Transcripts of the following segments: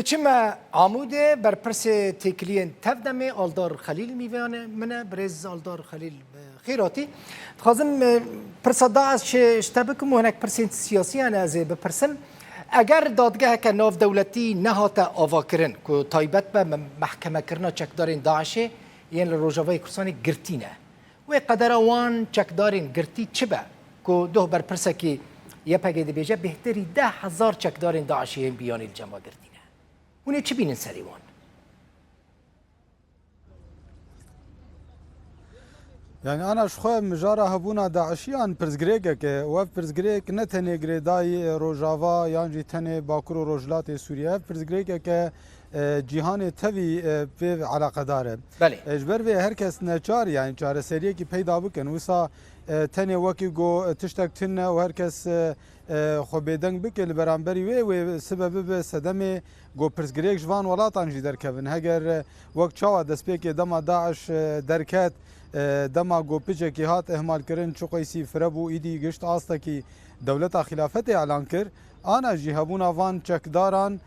چما عموده بر پرس تکلین تفدمه آلدار خلیل میوانه منه برز آلدار خلیل خیراتی خازم پرس داعش اشتبکم و هناك پرس سیاسی انا از بپرسم اگر دادگاه که ناف دولتی نهات آوا کرن که تایبت به محکمه کرنا چکدارین داعشه یعنی روجاوی کورسانی گرتینه و قدر وان چکدارین گرتی چه به که دو بر پرسه که یه پگه بیجه بهتری 10,000 چکدارین داعشه بیانی الجماع گرتینه هونه چی بینن سری وان؟ يعني أنا شخوة مجارة هبونا داعشيان برزغريكا كي وف برزغريك نتني غريداي روجافا يانجي تني باكرو روجلاتي سوريا برزغريكا كي جيهان تبي في علاقة داره بله اجبر في هركس نچار يعني چار سريه كي پیدا بكن وسا تني وكي جو تشتك تنه وهركس خو بيدنگ بكل برانبري و سبب به صدمه جو برزغريك جوان ولاتان جي دركبن هگر وقت چاوا دسپيك دما داعش دركت دما گوپچه کی هات اهمال کرن چوقیسی فربو ایدی گشت آستا کی دولت خلافت اعلان کر آنا جی هبونا وان چکداران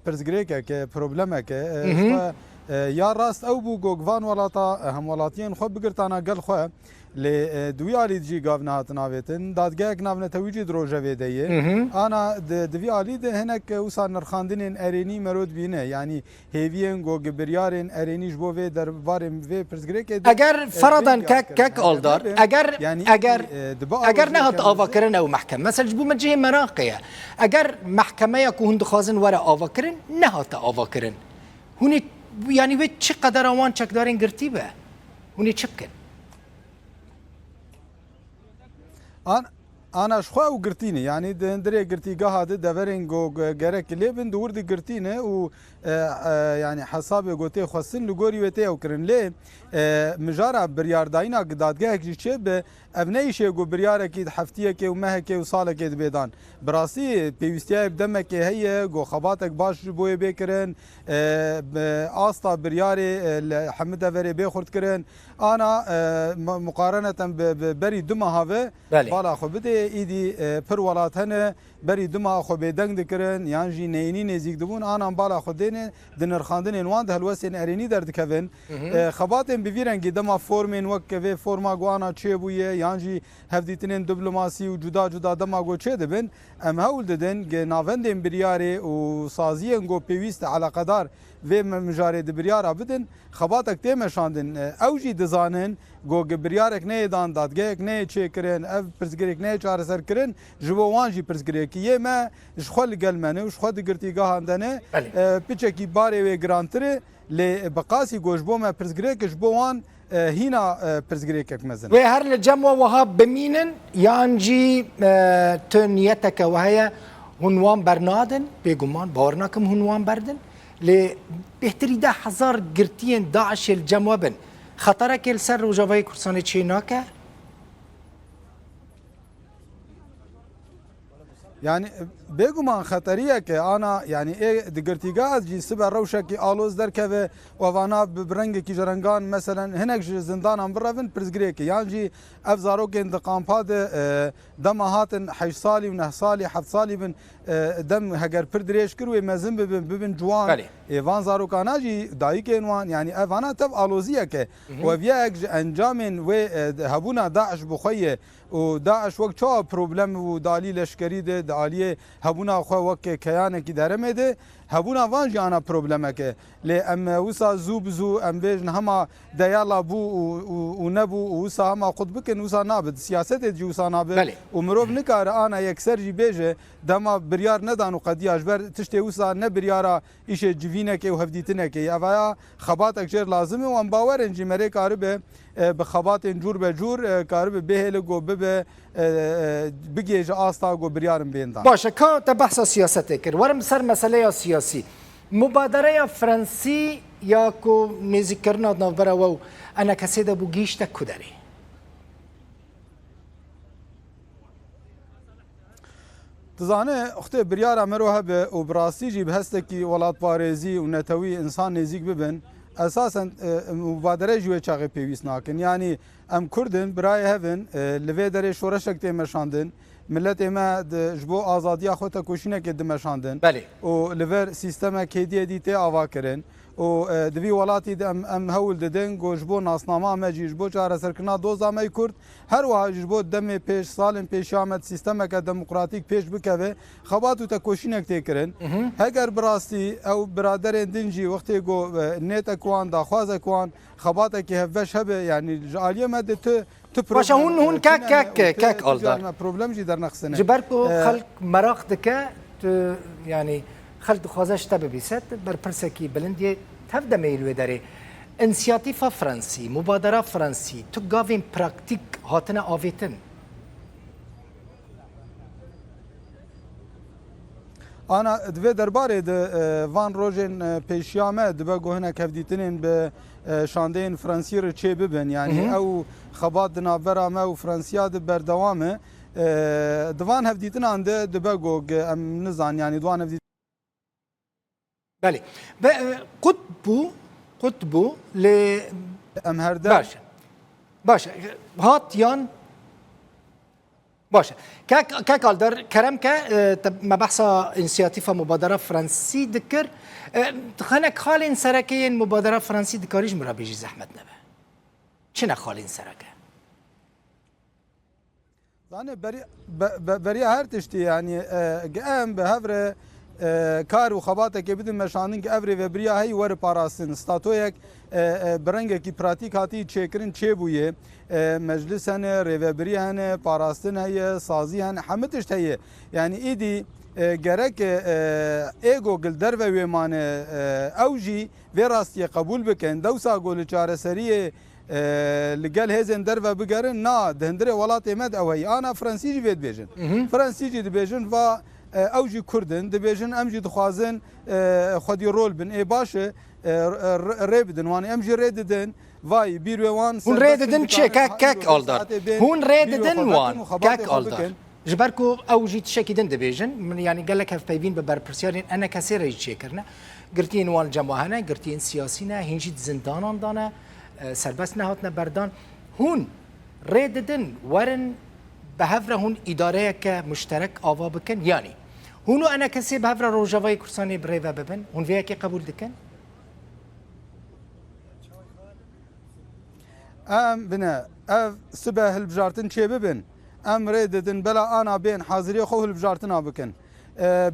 پرزگریکه که پروبلمه که یا راست او بو گوگوان ولاتا هم ولاتین خو بگرتانا گل خو ل دویالی جی گاونا هاتناویتن دادگاه ناونا تویجی دروجه ویدیه انا دویالی ده هنک وسا نرخاندنین ارینی مرود بینه یعنی هیوین گو گبریارین ارینیش بو و در بارم و پرزگریک اگر فرضاً کک آلدار اگر نهات آوا کرن او محکمه مثلا جبو مجه مراقیه اگر محکمه یا هند خازن ورا آوا کرن نهات آوا کرن هونی یعنی و چقدر آوان چکدارین گرتی به هونی چه بکن أنا شخوا وقرتيني يعني دندري قرتي قاعد دفرين جو جرك ليبن دور دي قرتينه و يعني حسابي قوتي خاصين لجوري وتي أو كرن ليه مجارة بريار داينا قداد جاك جيشة أبني شيء جو بريار أكيد حفتية كي ومه كي وصالة كي دبيدان براسي بيوستيا بدمك هي جو خباتك باش بوي بكرن أسطا برياري حمد دفري بيخورد كرن أنا مقارنة بري دمها هذا بالا خو بدي ایدی پر ولات هنه بری دما خو بدنگ دکرن یان جی نینی نزیک دبون آنان بالا خودین دنرخاندن وان ده الوسن ارینی درد کفن خباتن بویرنگی دما فرمن وکوی فرما گوانا چه بویه یان جی هفدیتنن دیپلماسی و جدا جدا دما گو چه دبن ام هول ددن گ ناوندن بریاره و سازیان گو پیوست علاقه دار و مجاری دبریاره بدن خباتک تمشاندن اوجی دزانن گو گبریارک نه دان دادگاهک نه چه کرن اف پرزگریک نه چاره سر کرن جبو وانجی پرزگریک یه ما شخول گلمنه و شخود گرتیگاه اندنه پیچکی باره و گرانتره ل بقاسی گوشبو ما پرزگریک جبو وان هنا پرزگریکک مزن و هر الجمع وهاب بمینن یانجی تنیتک وهي هنوان برنادن بگمان باورناکم هنوان بردن ل بهتری 10,000 گرتین داعش الجمع بن خطرك السر وجواي كورساني تشيناكا يعني بيجومان خطريه كأنا يعني إيه دقرتيجاز جي سبع روشة كي آلوز دركبه وفانا برنج كي جرنجان مثلا هناك زندان عم برافن برزقريك يعني جي أفزارو كين دقام هاد دم هاتن 8 صالي و9 صالي 7 صالي بن دم هجر بردريش كروي مازن ببن جوان إيفان زارو كانا جي دايك إنوان يعني أفانا تب آلوزيه كه وفياك أنجامن وهبونا داعش بخيه وداعش وقت شو بروبلم ودالي لشكري ده داليه هبونا خو وقت كيانه كي درمه ده هبونا وان جانا بروبلمه كه لأم وسا زوب أم بيجن هما ديالا بو ونبو وسا هما قد بكن وسا نابد سياسة جي وسا نابد ومروف نكار أنا يكسر جي بيجه دما بريار ندان وقد يجبر تشتي وسا نبريارا إيش جفينه كه وهفديتنه كه أفايا خبات أكشر لازمه وان باور إنجي مري كاربه بخبات جور بجور كارب بهل جو بب بيجي آستا جو بريارم بيندان باشه که تبحث سیاست کرد ورم سر مسئله سیاسی مبادره فرانسی یا کو نزیک کردن نوبره و انا کسی ده بو گیشت کدری تزانه اخت بريار امروها به وبراسي جي بهستكي ولات باريزي ونتوي انسان نزيك ببن اساسا مبادره جوه چاقي بيويس ناكن يعني ام كردن براي هفن لفي دري شورشك تيمشاندن ملت ما جبو آزادیا خود کوشینه که دمشاندن بله و لور سیستم کیدی دیتی آوا کرن و دوی ولاتی ام هول ددن گوجبو ناسنامه مجی جبو چاره سرکنا دوزا می کرد هر وها جبو دم پیش سالن پیش آمد سیستم که دموکراتیک پیش بکوه خباتو تا کوشینه که کرن هگر براستی او برادر دنجی وقتی گو نیت کوان داخواز کوان خباته که هفش هبه یعنی جالیه مده باشه هون کک آلدار پروبلم جی در نقصنه جبرکو خلق مراق دکه يعني خلق خوازش تبه بيست برپرسكي بلندي تبدا ميلو داري انسياتيفا فرنسي مبادرة فرنسي تو غافين براكتيك هاتنا آويتن انا دوی درباره وان روژن پیشیامه دبا گوهنه کفدیتنین به شاندین فرانسی رو چه ببین یعنی او خبات دنابرا ما و فرانسیا ده بردوامه دوان هفدیتن انده دبا گوگ ام نزان یعنی دوان هفدیتن بله قطبو ل ام هرده باشه هات یان باشه كاك الدر كرم ما بحثا انسياتيفا مبادرة فرنسي ذكر خانك خالين سركين مبادرة فرنسي ذكريج مرا بيجي زحمت نبه شنا خالين سركه يعني بري هر تشتي يعني قام بهفر کار و خباته که بدون مشانین که اوری و بریا هی ور پاراستن استاتویک برنگ کی پراتیک هاتی چکرین چه بویه مجلس هنه ریوبری هنه پاراستن هی سازی هنه همه تشت هی یعنی ایدی گرک ایگو گل در و ویمانه اوجی و راستی قبول بکن دوسا گل چاره سریه لقال هزن دربا بقرن نا دهندره ولات امد اوهي انا فرنسيجي فيد بيجن فرنسيجي دي بيجن و اوجي كردن دي بيجن امجي دخوازن خدي رول بن اي باشه ريبدن واني امجي ريددن واي بيروان هون ريددن تشي كاك اولدر هون ريددن وان كاك اولدر جبركو اوجي تشكيدن دي بيجن يعني قال لك هف بيبين ببربرسيارين انا كسير يجي كرنا قرتين وان جماهنا قرتين سياسينا هنجي زندانان دانا سربست نهاتنا بردان هون ریددن ورن بهفره هون اداره که مشترک آوا بکن یعنی هونو انا کسی بهفره روجاوای کرسانی بریوه ببن هون ویا که قبول دکن ام بنا اف سبه هلبجارتن چه ببن ام ریددن بلا انا بین حاضری خو هلبجارتن بکن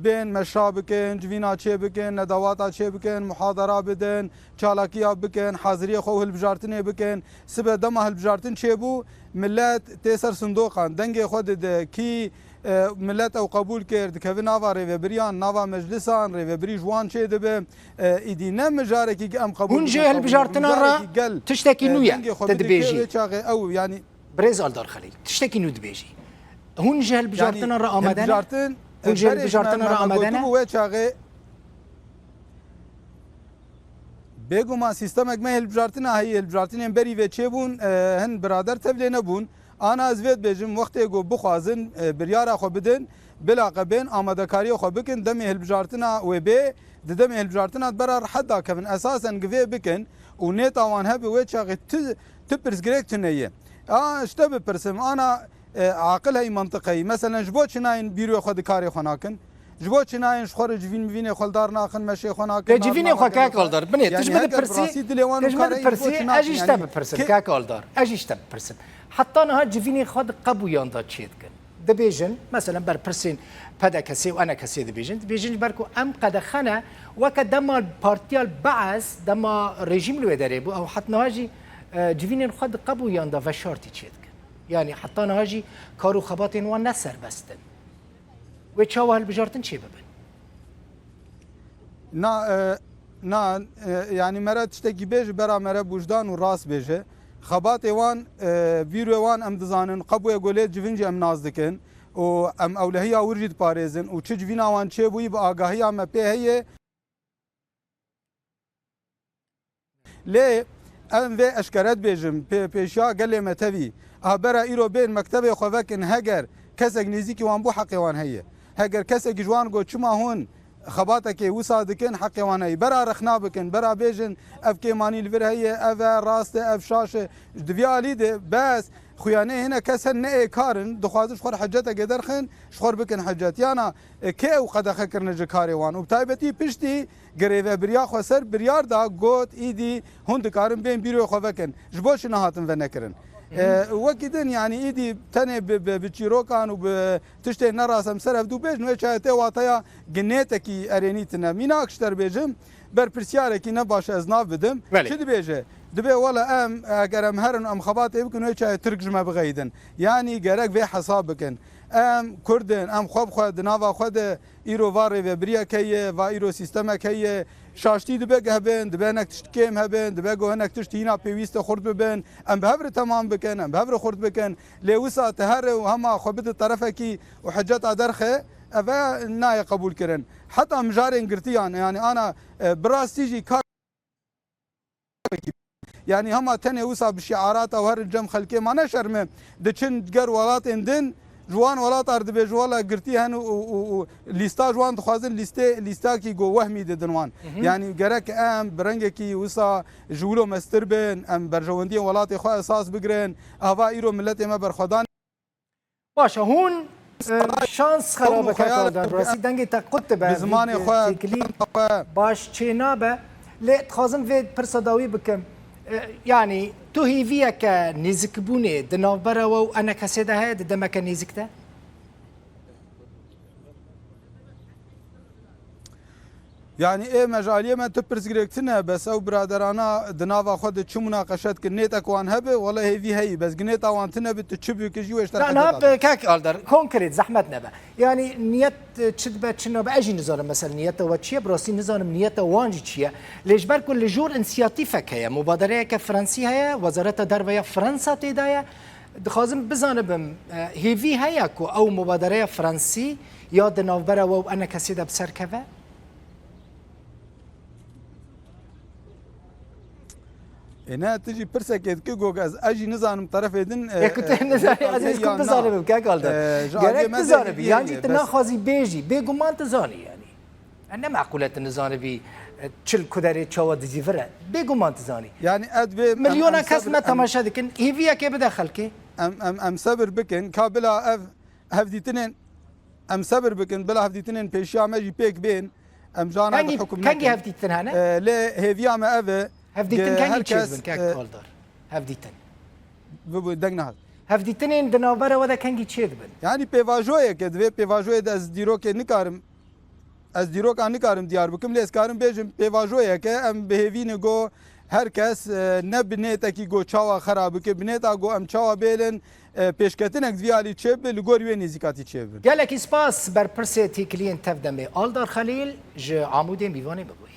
بين مشابكن جوينا تشيبكن ندواتا تشيبكن محاضره بدن چالاكيا بكن حاضريه خو البجارتني بكن سبه دم البجارتن تشيبو ملت تيسر صندوقان دنگ خود كي ملت او قبول کرد که ناوا ریوبریان ناوا مجلسان ریوبری جوان چه دبه ایدی نم مجارکی که ام قبول هون جهل بجارتنا را تشتكي نويا تدبيجي او يعني بريز الدار خليل تشتكي نو دبيجي هون جهل بجارتنا را آمدن هونجل بجارتنا را آمدنه بگو ما سیستمک ما هلبجارتنا هی هلبجارتنا بری و چه بون هن برادر تبلی نبون آنا از وید بیجم وقتی گو بخوازن بریارا خو بدن بلا قبین آماده کاری خو بکن دمی هلبجارتنا و بی دمی هلبجارتنا برار حدا کفن اساسا گوی بکن و نیت آوان هبی و چاقی تپرس گریک تنیه اشته بپرسم آنا عاقل هي منطقي مثلا جبو چناين بيرو خود كاري خناكن جبو چناين شخور جوين مبين خلدار ناخن مشي خناكن جوين خو كاك اولدار بني تجبد برسي تجبد برسي اجي اشتب برسن كاك اولدار اجي اشتب برسن حتى انا جوين خود قبو ياندا تشيدكن دبيجن مثلا بر برسين بدا كسي وانا كسي دبيجن بركو ام قد خنا وكدما بارتيال بعث دما ريجيم لو اداري او حتى ناجي جوين خود قبو ياندا وشارتي تشيدكن يعني حتى نهاجي كارو خباتين ونسر بستن وتشاوه البجارتن شي ببن نا يعني مرات تشتكي بيج برا مرا بوجدان وراس بيجه خبات وان فيرو وان ام دزانن قبو يقولي جفنجي ام نازدكن و ام اولهيه ورجد باريزن و تش جفينا وان تشي بوي باغاهيه ما بي هي ليه ام في اشكرت بيجم بيشا قال لي متوي برا ايرو بين مكتبه خوفك ان هجر كسك نزيكي وان بو حقي وان هي هجر كسك جوان جو چما هون خباتك وصادكن حقي وان هي برا رخنا بكن برا بيجن اف كيماني الفر هي اف راست اف شاشه دفيالي بس خویانه هنا کس نه کارن دخوازش خور حجت گدرخن شخور بکن حجت یانا که او قد خکرن جکاری وان و تایبتی پشتی گریو بریا خسر بریار دا گوت ایدی هند کارن بین بیرو خو بکن جبوش نهاتن و نکرن وكيدن يعني ايدي تاني بتشيروكان وبتشتي نراسم سرف دو بيج نو چاته واتايا جنيتكي ارينيتنا مينا اكشتر بيجم بر برسياركي نباش ازناف بدم شد بيجه دبي ولا ام اگرم هرن ام خبات يمكن نو چاته ترجمه بغيدن يعني جرك في حسابكن ام كردن ام خوب خود ناوا خود ايرو واري و بريا كي و ايرو سيستم كي شاشتی دبه هبن دبه نکتشت کم هبن دبه گوه نکتشت هینا پیویست خورد ببن ام بهبر تمام بکن ام بهبر خورد بکن لیوسا تهر و هما خوبت طرفه کی و حجت درخه اوه نای قبول کرن حتی مجارین گرتیان يعني انا براستيجي كار يعني هما تنه وسا بشعارات او هر الجم خلكي ما نشرمه دچن دگر ولات اندن جوان ولات ارد به جوالا گرتی هن و لیستا جوان دخوازن لیستا کی گو وهمی ددنوان يعني گرک ام برنگ کی وسا جولو مستربن ام برجوندی ولات خو اساس بگرن اوا ایرو ملت ما بر خدان باشه هون شانس خرابه کردن راسی دنگ تا قطب به زمان خو باش چینابه لی تخازم وید پرسداوی بکم يعني تو هيفيا كنيزك بوني دنافبرا و انا كسيدا هاي دمك نيزكتا يعني ايه مجاليه ما تبرز جريكتنا بس او برادرانا دنافا خد تشو مناقشات كنيت اكوان هبه والله هي بس جنيت اوانتنا بتشبي كجي ويش لا انا كاك الدر كونكريت زحمتنا بقى يعني نيت تشد تشنو باجي نزار مثلا نيته وتشي براسي نزار نيته وانجي تشيا ليش بار كل جور انسياتيفك هي مبادره كفرنسي هي وزاره الدربيه فرنسا تدايا دخازم بزانبم هيفي هياكو او مبادره فرنسي يا دنافبرا و انا كسيدا بسركبه هنا تجي برسكت كيغو از اجي نزانم طرف يدن كنت نزاني عزيز كنت تزانم كاك قالدر جارك تزانم يعني تناخذي بيجي بيغمان تزاني يعني انا معقوله النزاني بي تشل كدري تشوا ديزيفرا بيغمان تزاني يعني اد مليون كاس ما تماشا دكن هيفيا كي بدخل كي ام صبر بكن كابلا هفديتنين ام صبر بكن بلا هفديتنين بيشيا ماجي بيك بين ام جانا بحكم كان هفديتن هنا لا هيفيا ما افا هفديتن كان يتشيزن كاك قالدر هفديتن بو دغنا هفديتنين دنابرا ودا كان يتشيزن يعني بيفاجويه كدوي بيفاجويه از ديروك نكارم از ديروك ان نكارم ديار بكم ليس كارم بيجم بيفاجويه ك ام بهيفين جو هركس نبنيتا كي جو چاوا خراب كي بنيتا جو ام چاوا بيلن پیشکتنک دیالی چب لگوری و نزیکاتی چب. گلک اسپاس بر پرسه تیکلین تفدمه آلدار خلیل ج عمود میوانه بگوی.